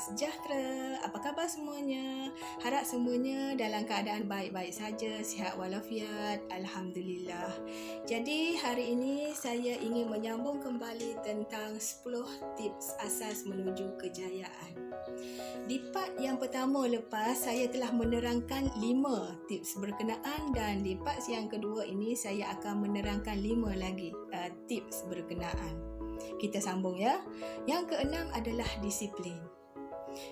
sejahtera. Apa khabar semuanya? Harap semuanya dalam keadaan baik-baik saja, sihat walafiat. Alhamdulillah. Jadi hari ini saya ingin menyambung kembali tentang 10 tips asas menuju kejayaan. Di part yang pertama lepas, saya telah menerangkan 5 tips berkenaan, dan di part yang kedua ini saya akan menerangkan 5 lagi tips berkenaan. Kita sambung ya. Yang keenam adalah disiplin.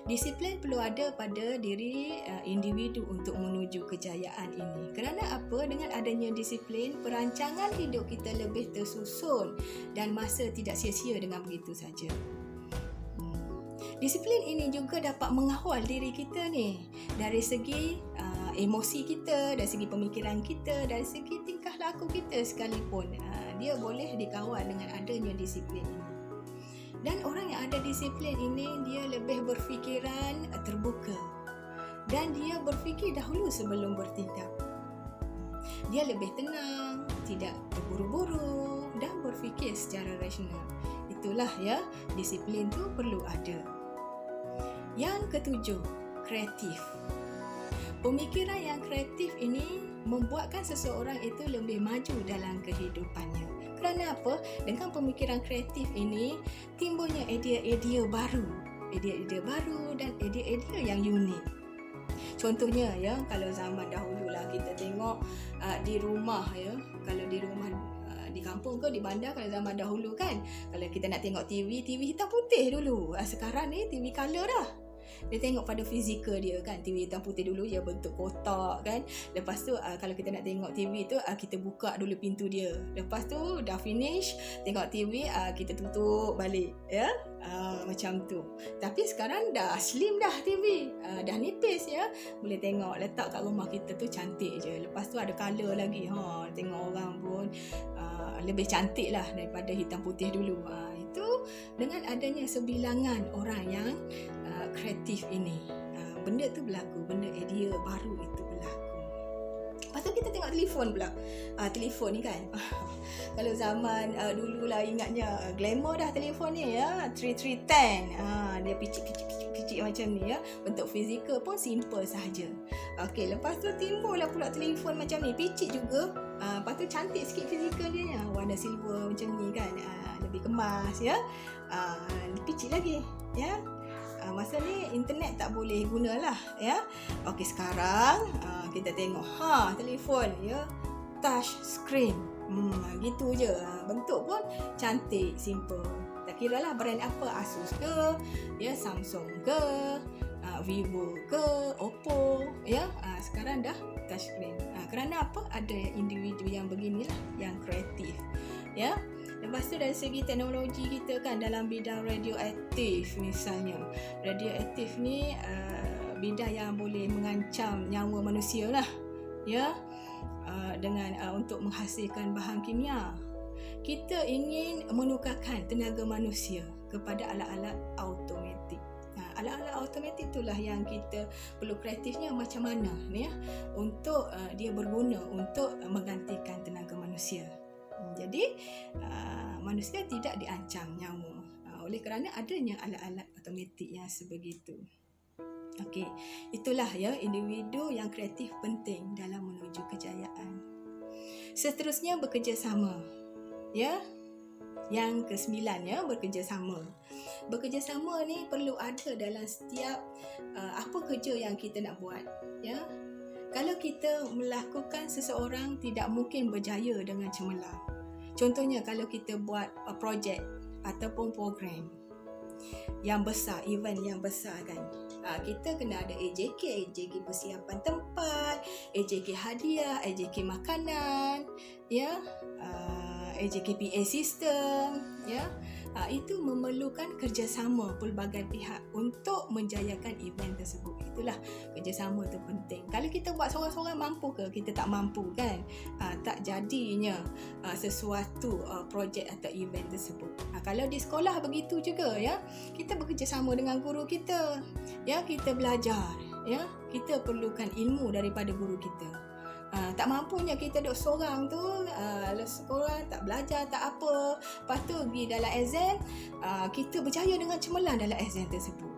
Disiplin perlu ada pada diri individu untuk menuju kejayaan ini. Kerana apa? Dengan adanya disiplin, perancangan hidup kita lebih tersusun dan masa tidak sia-sia dengan begitu saja. Disiplin ini juga dapat mengawal diri kita ni dari segi emosi kita, dari segi pemikiran kita, dari segi tingkah laku kita sekalipun. Dia boleh dikawal dengan adanya disiplin ini. Dan orang yang ada disiplin ini, dia lebih berfikiran terbuka dan dia berfikir dahulu sebelum bertindak. Dia lebih tenang, tidak terburu-buru dan berfikir secara rasional. Itulah ya, disiplin tu perlu ada. Yang ketujuh, kreatif. Pemikiran yang kreatif ini membuatkan seseorang itu lebih maju dalam kehidupannya. Kerana apa? Dengan pemikiran kreatif ini timbulnya idea-idea baru dan idea-idea yang unik. Contohnya ya, kalau zaman dahulu lah kita tengok di rumah ya, kalau di rumah di kampung ke di bandar, kalau zaman dahulu kan, kalau kita nak tengok TV hitam putih dulu. Sekarang ni TV color dah. Dia tengok pada fizikal dia kan, TV hitam putih dulu dia bentuk kotak kan. Lepas tu kalau kita nak tengok TV tu, kita buka dulu pintu dia. Lepas tu dah finish tengok TV, kita tutup balik ya. Macam tu. Tapi sekarang dah slim dah TV, dah nipis ya. Boleh tengok, letak kat rumah kita tu cantik je. Lepas tu ada color lagi. Tengok orang pun lebih cantik lah daripada hitam putih dulu. Itu dengan adanya sebilangan orang yang kreatif ini, benda tu berlaku, benda idea baru itu berlaku. Lepas tu kita tengok telefon pula. Telefon ni kan kalau zaman dulu lah, ingatnya glamour dah telefon ni ya, 3310. Dia kecil macam ni ya. Bentuk fizikal pun simple sahaja. Okey, lepas tu timbul lah pula telefon macam ni, picit juga. Lepas tu cantik sikit fizikal dia ya, warna silver macam ni kan, lebih kemas ya. Picit lagi ya. Masa ni internet tak boleh gunalah ya. Okey, sekarang kita tengok telefon ya, touch screen. Gitu je. Bentuk pun cantik, simple. Tak kira lah brand apa, Asus ke ya, Samsung ke, Vivo ke, Oppo ya. Sekarang dah touch screen. Kerana apa? Ada individu yang beginilah, yang kreatif ya. Lepas tu dari segi teknologi kita kan, dalam bidang radioaktif misalnya. Radioaktif ni bidang yang boleh mengancam nyawa manusia lah ya, dengan untuk menghasilkan bahan kimia. Kita ingin menukarkan tenaga manusia kepada alat-alat automatik. Alat-alat automatik itulah yang kita perlu kreatifnya macam mana ni ya, untuk dia berguna untuk menggantikan tenaga manusia. Jadi manusia tidak diancam nyawa oleh kerana adanya alat-alat automatik yang sebegitu. Okey, itulah ya, individu yang kreatif penting dalam menuju kejayaan. Seterusnya, bekerjasama. Ya. Yang ke-9 ya, bekerjasama. Bekerjasama ni perlu ada dalam setiap apa kerja yang kita nak buat ya. Kalau kita melakukan seseorang tidak mungkin berjaya dengan cemerlang. Contohnya kalau kita buat projek ataupun program yang besar, event yang besar kan, kita kena ada AJK persiapan tempat, AJK hadiah, AJK makanan ya, AJK PA system ya. Itu memerlukan kerjasama pelbagai pihak untuk menjayakan event tersebut. Itulah, kerjasama tu penting. Kalau kita buat seorang-seorang, mampu ke? Kita tak mampu kan? Tak jadinya sesuatu projek atau event tersebut. Kalau di sekolah begitu juga ya. Kita bekerjasama dengan guru kita. Ya, kita belajar. Ya, kita perlukan ilmu daripada guru kita. Tak mampunya kita duduk seorang tu, sekolah tak belajar, tak apa. Lepas tu pergi dalam exam, kita berjaya dengan cemerlang dalam exam tersebut.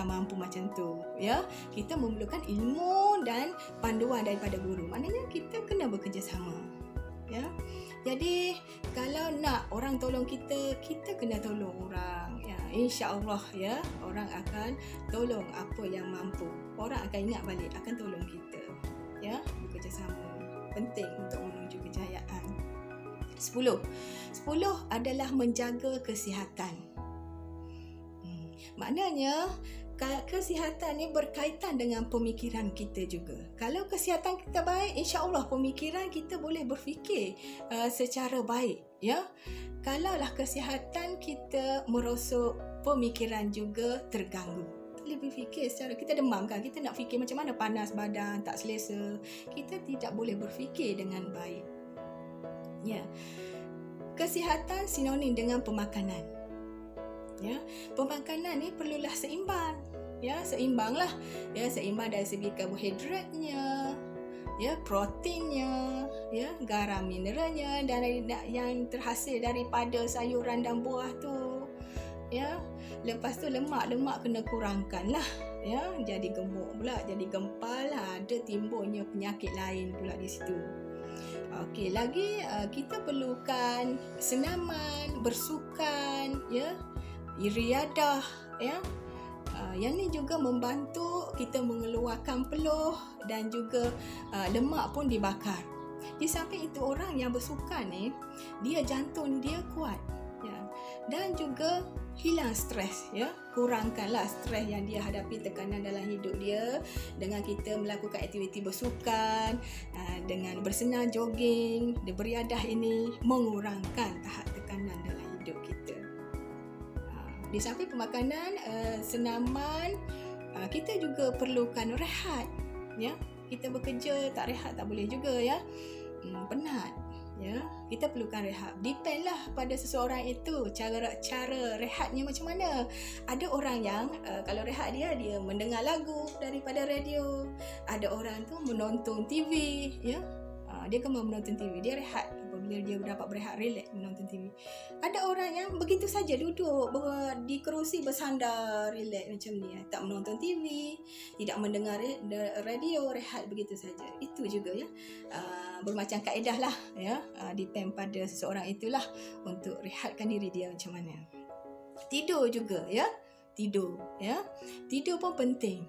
mampu macam tu, ya. Kita memerlukan ilmu dan panduan daripada guru. Maknanya kita kena bekerjasama, ya. Jadi kalau nak orang tolong kita, kita kena tolong orang, ya. InsyaAllah, ya, orang akan tolong apa yang mampu. Orang akan ingat balik, akan tolong kita, ya. Bekerjasama penting untuk menuju kejayaan. 10 adalah menjaga kesihatan. Maknanya kesihatan ni berkaitan dengan pemikiran kita juga. Kalau kesihatan kita baik, insya-Allah pemikiran kita boleh berfikir secara baik, ya. Kalaulah kesihatan kita merosot, pemikiran juga terganggu. Boleh berfikir secara, kita demam kan, kita nak fikir macam mana, panas badan, tak selesa. Kita tidak boleh berfikir dengan baik. Ya. Kesihatan sinonim dengan pemakanan. Ya, pemakanan ni perlulah seimbang. Ya, seimbanglah. Ya, seimbang dari segi karbohidratnya, ya, proteinnya, ya, garam mineralnya dan yang terhasil daripada sayuran dan buah tu. Ya, lepas tu lemak kena kurangkan lah. Ya, jadi gemuk pula, jadi gempal lah, ada timbulnya penyakit lain pula di situ. Okey, lagi kita perlukan senaman, bersukan, ya, riadah, ya. Yang ni juga membantu kita mengeluarkan peluh dan juga lemak pun dibakar. Di samping itu, orang yang bersukan ni, dia jantung dia kuat, ya. Dan juga hilang stres, ya. Kurangkanlah stres yang dia hadapi, tekanan dalam hidup dia dengan kita melakukan aktiviti bersukan, dengan bersenam, jogging, beriadah ini mengurangkan tahap tekanan dalam hidup kita. Di samping pemakanan, senaman, kita juga perlukan rehat, ya. Kita bekerja tak rehat tak boleh juga, ya. Penat, ya. Kita perlukan rehat. Depend lah pada seseorang itu cara rehatnya macam mana. Ada orang yang kalau rehat dia mendengar lagu daripada radio. Ada orang tu menonton TV, ya. Dia kembali menonton TV, dia rehat. Apabila dia dapat berehat, relax menonton TV. Ada orang yang begitu saja duduk di kerusi bersandar, relax macam ni, tak menonton TV, tidak mendengar radio, rehat begitu saja. Itu juga, ya, bermacam kaedah lah, ya. Depend pada seseorang itulah untuk rehatkan diri dia macam mana. Tidur juga, ya. Tidur pun penting.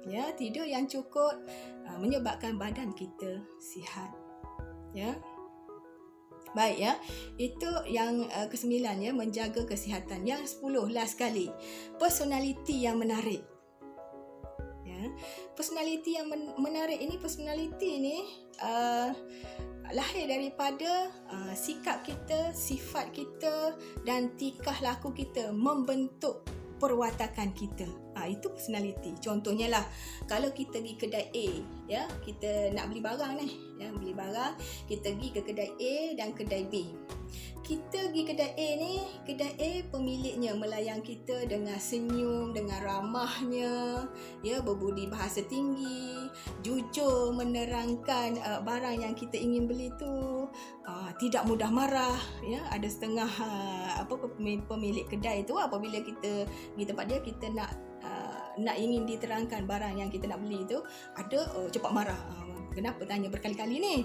Ya, tidur yang cukup menyebabkan badan kita sihat, ya. Baik, ya. Itu yang ke-9, ya, menjaga kesihatan. Yang 10 last sekali, personality yang menarik. Ya, personality yang menarik ini, personality ni lahir daripada sikap kita, sifat kita dan tingkah laku kita membentuk perwatakan kita. Itu personality. Contohnya lah, kalau kita pergi kedai A, ya, kita nak beli barang ni, ya, beli barang, kita pergi ke kedai A dan kedai B. Kita pergi kedai A ni, kedai A pemiliknya melayan kita dengan senyum, dengan ramahnya, ya, berbudi bahasa tinggi, jujur menerangkan barang yang kita ingin beli tu, tidak mudah marah, ya. Ada setengah pemilik kedai tu, apabila kita pergi tempat dia, kita nak ingin diterangkan barang yang kita nak beli tu, ada cepat marah. Kenapa tanya berkali-kali ni?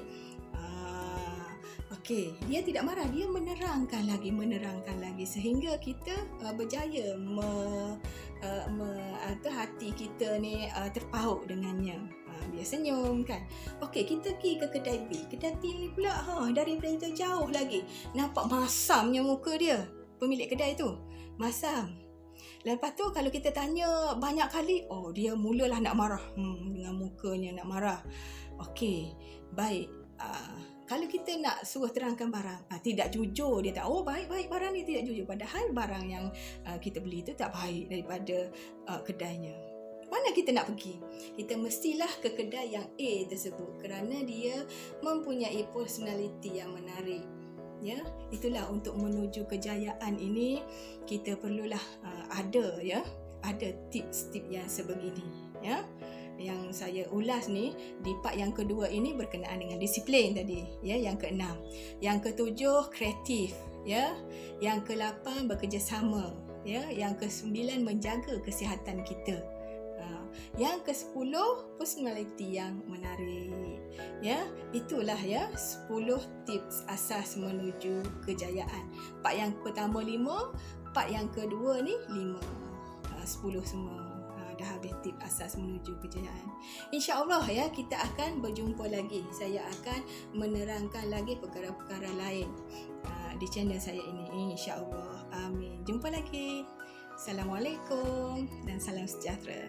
Okey, dia tidak marah, dia menerangkan lagi sehingga kita berjaya hati kita ni terpaut dengannya. Dia senyum kan. Okey, kita pergi ke kedai B. Kedai B ni pula daripada kita jauh lagi, nampak masamnya muka dia, pemilik kedai tu. Masam. Lepas tu kalau kita tanya banyak kali, dia mulalah nak marah. Dengan mukanya nak marah. Okey, baik. Kalau kita nak suruh terangkan barang, tidak jujur, dia tak, baik barang ni tidak jujur, padahal barang yang kita beli tu tak baik daripada kedainya. Mana kita nak pergi? Kita mestilah ke kedai yang A tersebut kerana dia mempunyai personality yang menarik. Ya, itulah untuk menuju kejayaan ini kita perlulah ada tips-tips yang sebegini, ya. Yang saya ulas ni di part yang kedua ini berkenaan dengan disiplin tadi, ya. Yang ke-6, yang ke-7 kreatif, ya. Yang ke-8 bekerjasama, Ya, yang ke-9 menjaga kesihatan kita. Yang ke-10 personality yang menarik. Ya, itulah ya 10 tips asas menuju kejayaan. Part yang pertama 5, part yang kedua ni 5. 10 semua. Dah habis tip asas menuju kejayaan. InsyaAllah ya, kita akan berjumpa lagi. Saya akan menerangkan lagi perkara-perkara lain di channel saya ini, insyaAllah. Amin. Jumpa lagi. Assalamualaikum dan salam sejahtera.